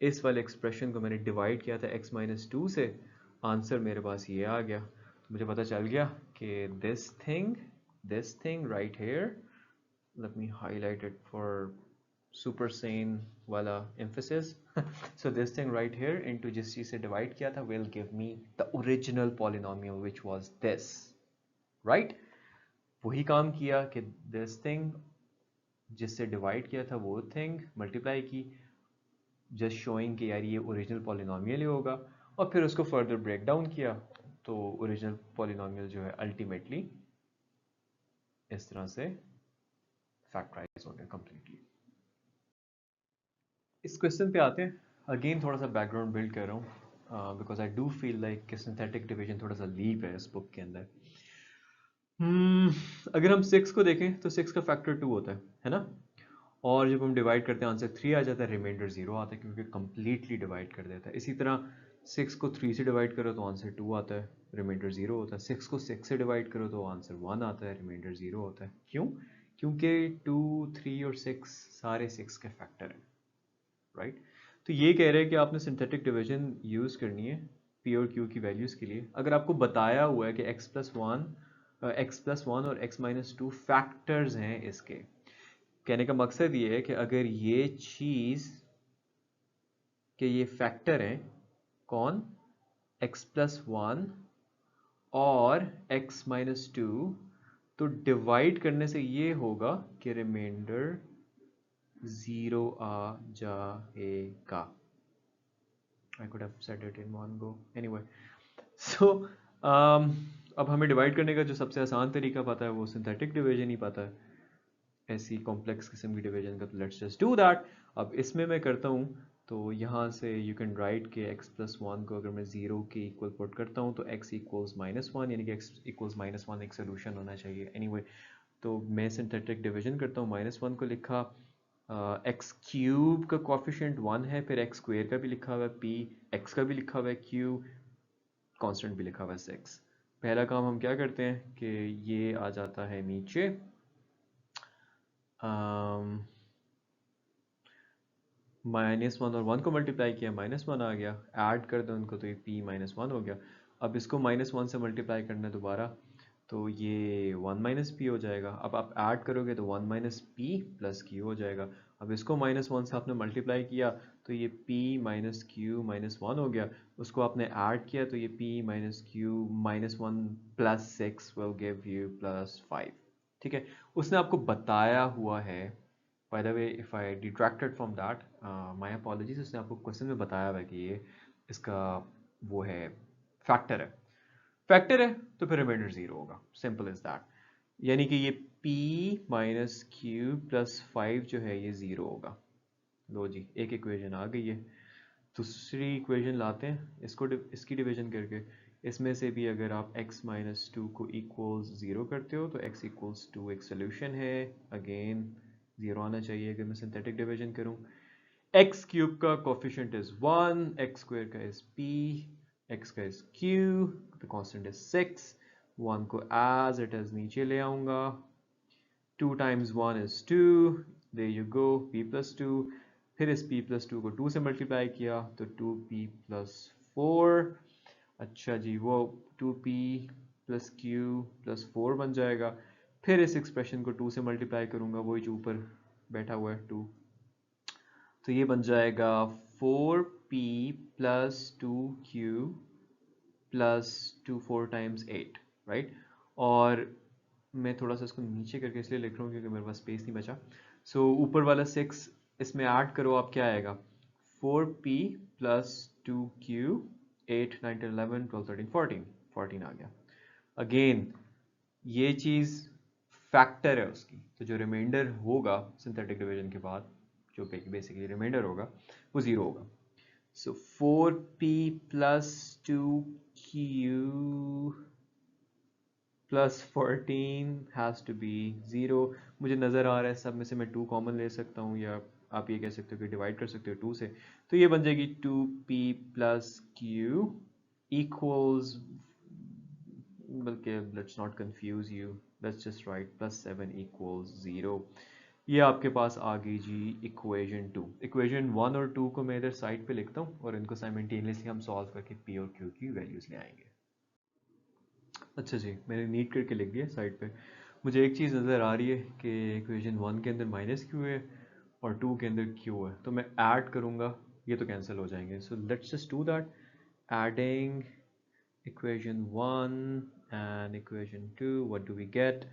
इस वाले एक्सप्रेशन को मैंने डिवाइड किया था x - 2 से, आंसर मेरे पास ये आ गया. तो मुझे पता चल गया कि this thing right here, let me highlight it for super सेन वाला emphasis. So this thing right here into जिस चीज से डिवाइड किया था will give me the original polynomial which was this, right. वही काम किया कि दिस थिंग जिससे डिवाइड किया था वो थिंग मल्टीप्लाई की, जस्ट शोइंग कि यार ये ओरिजिनल पॉलिनॉमियल ही होगा, और फिर उसको फर्दर ब्रेक डाउन किया तो ओरिजिनल पॉलिनॉमियल जो है अल्टीमेटली इस तरह से फैक्टराइज हो गया कंप्लीटली। इस क्वेश्चन पे आते हैं। अगेन थोड़ा सा बैकग्राउंड बिल्ड कर रहा हूँ because I do feel like कि सिंथेटिक डिवीजन थोड़ा सा लीप है इस बुक के अंदर। अगर हम 6 को देखें तो 6 का फैक्टर 2 होता है ना, और जब हम डिवाइड करते हैं आंसर 3 आ जाता है, रिमाइंडर 0 आता है क्योंकि कंप्लीटली डिवाइड कर देता है। इसी तरह 6 को 3 से डिवाइड करो तो आंसर 2 आता है, रिमाइंडर 0 होता है। 6 को 6 से डिवाइड करो तो आंसर 1 आता है, रिमाइंडर 0 होता है। क्यों? क्योंकि 2, 3 और 6 सारे 6 के फैक्टर हैं, राइट? तो ये कह रहे हैं कि आपने सिंथेटिक डिवीजन यूज़ करनी है पी और क्यू की वैल्यूज़ के लिए। अगर आपको बताया हुआ है कि x+1 और x-2 फैक्टर्स हैं इसके, कहने का मकसद ये है कि अगर ये चीज़ के ये फैक्टर हैं, कौन? x+1 और x-2, तो डिवाइड करने से ये होगा कि रिमाइंडर 0 आ जाएगा। I could have said it in one go. Anyway, so अब हमें डिवाइड करने का जो सबसे आसान तरीका पता है वो सिंथेटिक डिवीजन ही पता है, ऐसी कॉम्प्लेक्स किस्म की डिवीजन का। तो लेट्स जस्ट डू दैट। अब इसमें मैं करता हूँ, तो यहाँ से यू कैन राइट के x+1 को अगर मैं 0 के इक्वल पुट करता हूँ तो x इक्वल्स -1, यानी कि x इक्वल्स -1 एक सोल्यूशन होना चाहिए। एनीवे तो मैं सिंथेटिक डिवीजन करता हूँ, -1 को लिखा, एक्स क्यूब का कॉफिशेंट 1 है, फिर एक्स स्क्वेयर का भी लिखा हुआ है p, x का भी लिखा हुआ है q, कांस्टेंट भी लिखा हुआ है 6। पहला काम हम क्या करते हैं कि ये आ जाता है नीचे, -1 और 1 को मल्टीप्लाई किया, -1 आ गया, ऐड कर दो उनको तो ये p -1 हो गया। अब इसको -1 से मल्टीप्लाई करना है दोबारा, तो ये 1 p हो जाएगा। अब आप ऐड करोगे तो 1 p प्लस q हो जाएगा। अब इसको -1 से आपने मल्टीप्लाई किया तो ये p माइनस क्यू -1 हो गया। उसको आपने ऐड किया तो ये p minus q -1 plus 6 will give you +5। ठीक है, उसने आपको बताया हुआ है। By the way if I detracted from that, my apologies, उसने आपको क्वेश्चन में बताया हुआ है कि ये इसका वो है, फैक्टर है। फैक्टर है तो फिर रिमाइंडर 0 होगा, सिंपल इज दैट। यानी कि ये p माइनस क्यू प्लस 5 जो है ये 0 होगा। लो जी, एक इक्वेशन आ गई है। दूसरी इक्वेशन लाते हैं, इसको इसकी डिवीजन करके। इसमें से भी अगर आप x माइनस 2 को इक्वल्स 0 करते हो तो x इक्वल्स 2 एक सोल्यूशन है। अगेन 0 आना चाहिए अगर मैं सिंथेटिक डिवीजन करूं। x क्यूब का कोफिशिएंट इज 1, x स्क्वायर का इज p, x का is q, the constant is 6। 1 को एज इट इज नीचे ले आऊंगा, 2 times 1 is 2, there you go, p plus 2। फिर इस p plus 2 को 2 से मल्टीप्लाई किया तो 2p plus 4। अच्छा जी, वो 2p plus q plus 4 बन जाएगा। फिर इस एक्सप्रेशन को 2 से मल्टीप्लाई करूंगा, वही जो ऊपर बैठा हुआ है 2, तो ये बन जाएगा 4p plus 2q plus 2 4 times 8, right. और मैं थोड़ा सा इसको नीचे करके इसलिए लिख रहा हूँ क्योंकि मेरे पास स्पेस नहीं बचा। सो ऊपर वाला 6 इसमें ऐड करो, आप क्या आएगा, 4p प्लस 2q, 8 9 10 11 12 13 14, 14 आ गया। अगेन ये चीज़ फैक्टर है उसकी, तो जो रिमाइंडर होगा सिंथेटिक डिवीजन के बाद, जो बेसिकली रिमाइंडर होगा वो 0 होगा। So 4p plus 2q plus 14 has to be 0। मुझे नज़र आ रहा है सब में से मैं 2 कॉमन ले सकता हूँ, या आप ये कह सकते हो कि डिवाइड कर सकते हो 2 से, तो ये बन जाएगी 2p plus q equals, बल्कि let's not confuse you, let's just write +7 equals 0। ये आपके पास आ गई जी इक्वेशन 2। इक्वेशन 1 और 2 को मैं इधर साइड पे लिखता हूँ और इनको साइमल्टेनियसली हम सॉल्व करके p और q की वैल्यूज ले आएंगे। अच्छा जी, मैंने नीट करके लिख दिया साइड पे। मुझे एक चीज़ नज़र आ रही है कि इक्वेशन 1 के अंदर माइनस क्यू है और 2 के अंदर q है, तो मैं ऐड करूँगा, ये तो कैंसिल हो जाएंगे। सो let's just do that, adding equation 1 and equation 2, what do we get?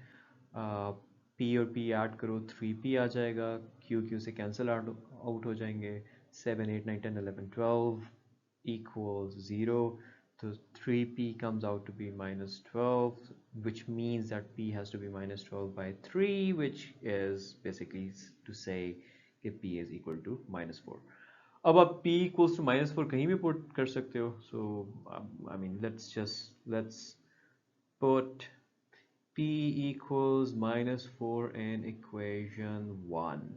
P और P ऐड करो 3P आ जाएगा, Q से कैंसिल आउट हो जाएंगे, 7 8 9 10 11 12 equals 0, so 3P comes out to be minus 12, which means that P has to be minus 12 by 3, which is basically to say that P is equal to minus 4. अब आप P equals to minus 4 कहीं भी पुट कर सकते हो, so I mean let's put P equals minus 4 in equation 1.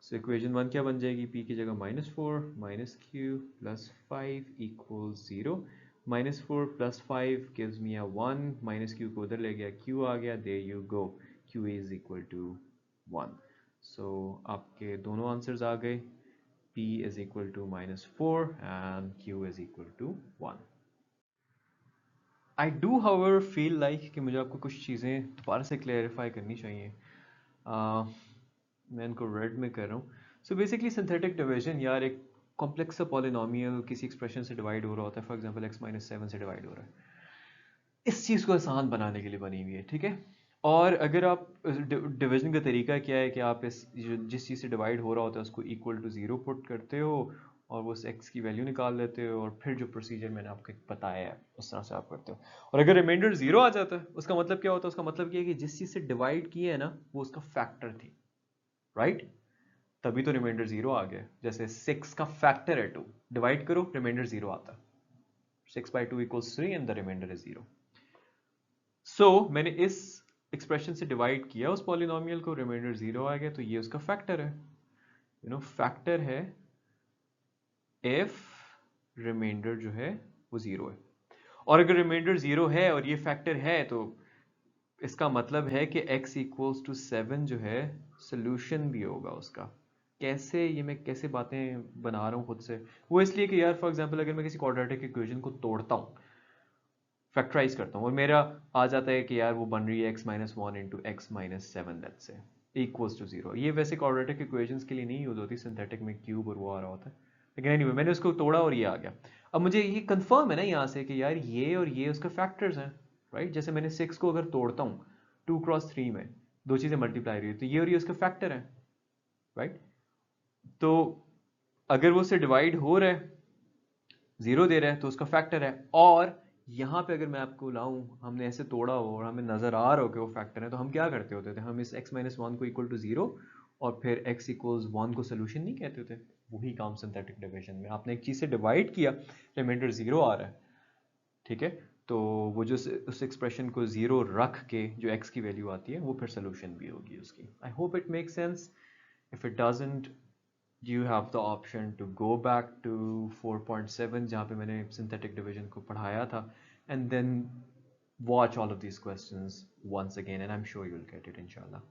So equation 1 क्या बन जाएगी, P की जगह minus 4 minus Q plus 5 equals 0. Minus 4 plus 5 gives me a 1, minus Q को उधर ले गया, Q आ गया, there you go, Q is equal to 1. So आपके दोनों आंसर्स आ गए, P is equal to minus 4 and Q is equal to 1. I do however feel like कि मुझे आपको कुछ चीज़ें दोबारा से क्लेरिफाई करनी चाहिए. मैं इनको रेड में कर रहा हूँ. सो बेसिकली सिंथेटिक डिवीजन यार एक कॉम्प्लेक्स सा पॉलिनोमियल किसी एक्सप्रेशन से डिवाइड हो रहा होता है, फॉर एग्जांपल x-7 से डिवाइड हो रहा है, इस चीज़ को आसान बनाने के लिए बनी हुई है, ठीक है. और अगर आप डिवीजन का तरीका क्या है कि आप जिस चीज़ से डिवाइड हो रहा होता है उसको इक्वल टू 0 पुट करते हो और वो x की वैल्यू निकाल लेते हो, और फिर जो प्रोसीजर मैंने आपको बताया है उस तरह से आप करते हो. और अगर रिमाइंडर 0 आ जाता है उसका मतलब क्या होता है, उसका मतलब क्या है कि जिस चीज़ से डिवाइड किए है ना वो उसका फैक्टर थी, राइट. तभी तो रिमाइंडर 0 आ गया. जैसे 6 का फैक्टर है 2, डिवाइड करो रिमाइंडर 0 आता है, 6/2 equals 3 and the remainder is 0. सो मैंने इस एक्सप्रेशन से डिवाइड किया उस पॉलिनोमियल को, रिमाइंडर 0 आ गया, तो ये उसका फैक्टर है. फैक्टर है इफ रिमाइंडर जो है वो 0 है. और अगर रिमाइंडर 0 है और ये फैक्टर है तो इसका मतलब है कि x इक्वल्स टू 7 जो है सोल्यूशन भी होगा उसका. कैसे, ये मैं कैसे बातें बना रहा हूँ खुद से, वो इसलिए कि यार फॉर एग्जांपल अगर मैं किसी क्वाड्रेटिक इक्वेशन को तोड़ता हूँ, फैक्टराइज करता हूँ, और मेरा आ जाता है कि यार वो बन रही है x-1 into x-7 let's say equals to 0. ये वैसे क्वाड्रेटिक इक्वेशंस के लिए नहीं यूज होती, सिंथेटिक में क्यूब और वो आ रहा होता है, लेकिन एनीवे मैंने उसको तोड़ा और ये आ गया. अब मुझे ये कंफर्म है ना यहाँ से कि यार ये और ये उसके फैक्टर्स हैं, राइट. जैसे मैंने 6 को अगर तोड़ता हूँ 2 × 3 में, दो चीज़ें मल्टीप्लाई रही है, तो ये और ये उसके फैक्टर हैं, राइट. तो अगर वो उससे डिवाइड हो रहा है, 0 दे रहा है, तो उसका फैक्टर है. और यहाँ पे अगर मैं आपको लाऊं, हमने ऐसे तोड़ा हो और हमें नजर आ रहा हो कि वो फैक्टर है, तो हम क्या करते होते थे, हम इस x-1 को इक्वल टू 0 और फिर x इक्वल्स 1 को सोल्यूशन नहीं कहते थे. वही काम सिंथेटिक डिवीजन में, आपने एक चीज़ से डिवाइड किया, रिमाइंडर 0 आ रहा है, ठीक है, तो वो जो उस एक्सप्रेशन को 0 रख के जो x की वैल्यू आती है वो फिर सोल्यूशन भी होगी उसकी. I hope it make sense. If it doesn't, you have the option to go back to 4.7 जहाँ पे मैंने synthetic division को पढ़ाया था, and then watch all of these questions once again, and I'm sure you'll get it inshallah.